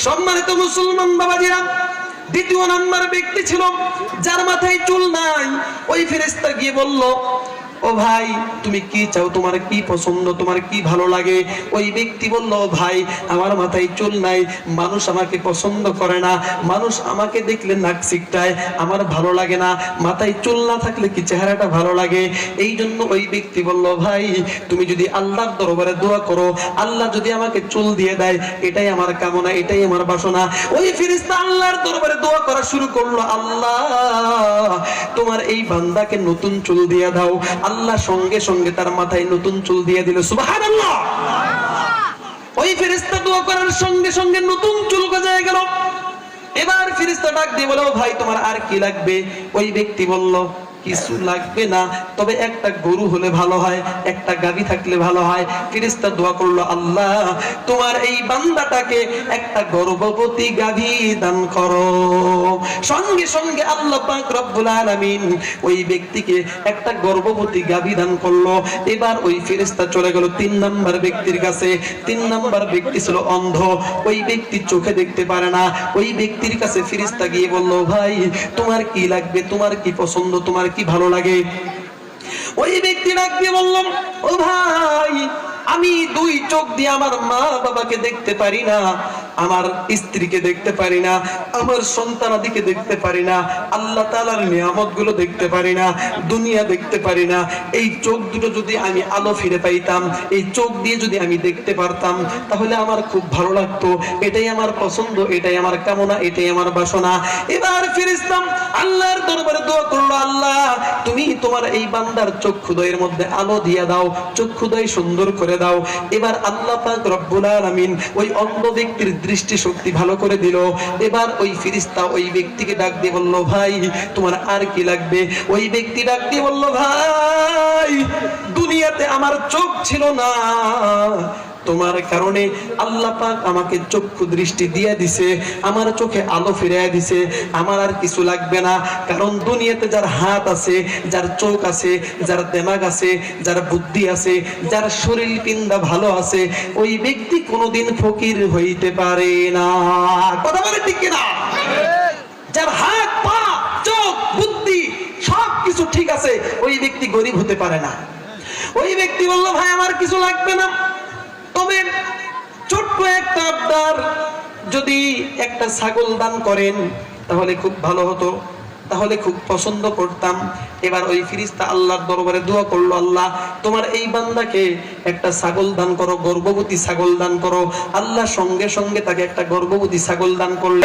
সম্মানিত মুসলমান বাবাজিরা, দ্বিতীয় নাম্বার ব্যক্তি ছিল যার মাথায় চুল নাই। ওই ফেরেশতা গিয়ে বলল, ও ভাই তুমি কি চাও, তোমার কি পছন্দ, তোমার কি ভালো লাগে? ওই ব্যক্তি বলল, ভাই আমার মাথায় চুল নাই, মানুষ আমাকে পছন্দ করে না, মানুষ আমাকে দেখলে নাক সিকটায়, আমার ভালো লাগে না, মাথায় চুল না থাকলে কি চেহারাটা ভালো লাগে? এই জন্য ওই ব্যক্তি বলল, ভাই তুমি যদি আল্লাহর দরবারে দোয়া করো, আল্লাহ যদি আমাকে চুল দিয়ে দেয়, এটাই আমার কামনা, এটাই আমার বাসনা। ওই ফেরেশতা আল্লাহর দরবারে দোয়া করা শুরু করলো, আল্লাহ তোমার এই বান্দাকে নতুন চুল দিয়ে দাও। আল্লাহ সঙ্গে সঙ্গে তার মাথায় নতুন চুল দিয়ে দিল। সুবহানাল্লাহ। ওই ফেরেশতা দোয়া করার সঙ্গে সঙ্গে নতুন চুল গজায় গেল। এবার ফেরেশতা ডাক দিয়ে বলে, ভাই তোমার আর কি লাগবে? ওই ব্যক্তি বলল, কিছু লাগবে না, তবে একটা গরু হলে ভালো হয়, একটা গাভী থাকলে ভালো হয়। ফেরেশতা দোয়া করলো, আল্লাহ তোমার এই বান্দাটাকে একটা গর্ভবতী গাভী দান করো। সঙ্গে সঙ্গে আল্লাহ পাক রব্বুল আলামিন ওই ব্যক্তিকে একটা গর্ভবতী গাভী দান করলো। এবার ওই ফেরেশতা চলে গেল 3 নাম্বার ব্যক্তির কাছে। 3 নাম্বার ব্যক্তি ছিল অন্ধ, ওই ব্যক্তি চোখে দেখতে পারে না। ওই ব্যক্তির কাছে ফেরেশতা গিয়ে বলল, ভাই তোমার কি লাগবে, তোমার কি পছন্দ, তোমার কি ভালো লাগে? ওই ব্যক্তি ডাক দিয়ে বললাম, ও ভাই আমি 2 চোখ দিয়ে আমার মা বাবাকে দেখতে পারি না, আমার স্ত্রীকে দেখতে পারি না, আমার সন্তানাদিকে দেখতে পারি না, আল্লাহ তাআলার নিয়ামত গুলো দেখতে পারি না, দুনিয়া দেখতে পারি না। এই চোখ দুটো যদি আমি আলো ফিরে পাইতাম, এই চোখ দিয়ে যদি আমি দেখতে পারতাম, তাহলে আমার খুব ভালো লাগতো। এটাই আমার পছন্দ, এটাই আমার কামনা, এটাই আমার বাসনা। এবার ফেরেশতা আল্লাহর দরবারে দোয়া করলো, আল্লাহ তুমি তোমার এই বান্দার চক্ষুদ্বয়ের মধ্যে আলো দিয়ে দাও, চক্ষুদ্বয় সুন্দর করে দাও। এবার আল্লাহ পাক রব্বুল আলামিন ওই অন্ধ ব্যক্তির দৃষ্টি শক্তি ভালো করে দিল। এবার ওই ফেরেশতা ওই ব্যক্তিকে ডাক দিয়ে বলল, ভাই তোমার আর কি লাগবে? ওই ব্যক্তি ডাক দিয়ে বলল, ভাই দুনিয়াতে আমার চোখ ছিল না, তোমার কারণে আল্লাহ পাক আমাকে চক্ষু দৃষ্টি দিয়ে দিছে, আমার চোখে আলো ফিরিয়ে দিছে, আমার আর কিছু লাগবে না। কারণ দুনিয়াতে যার হাত আছে, যার চোখ আছে, যার দিমাগ আছে, যার বুদ্ধি আছে, যার শরীর পিণ্ডা ভালো আছে, ওই ব্যক্তি কোনোদিন ফকির হইতে পারে না। কথা বলে ঠিক কিনা? যার হাত পা চোখ বুদ্ধি সবকিছু ঠিক আছে, ওই ব্যক্তি গরিব হতে পারে না। ওই ব্যক্তি বলল, ভাই আমার কিছু লাগবে না, তবে ছোট্ট একটা আবদার, যদি একটা ছাগল দান করেন তাহলে খুব ভালো হতো, তাহলে খুব পছন্দ করতাম। এবার ওই ফেরেশতা আল্লাহর দরবারে দোয়া করলো, আল্লাহ তোমার এই বান্দাকে একটা ছাগল দান করো, গর্ভবতী ছাগল দান করো। আল্লাহ সঙ্গে সঙ্গে তাকে একটা গর্ভবতী ছাগল দান করলো।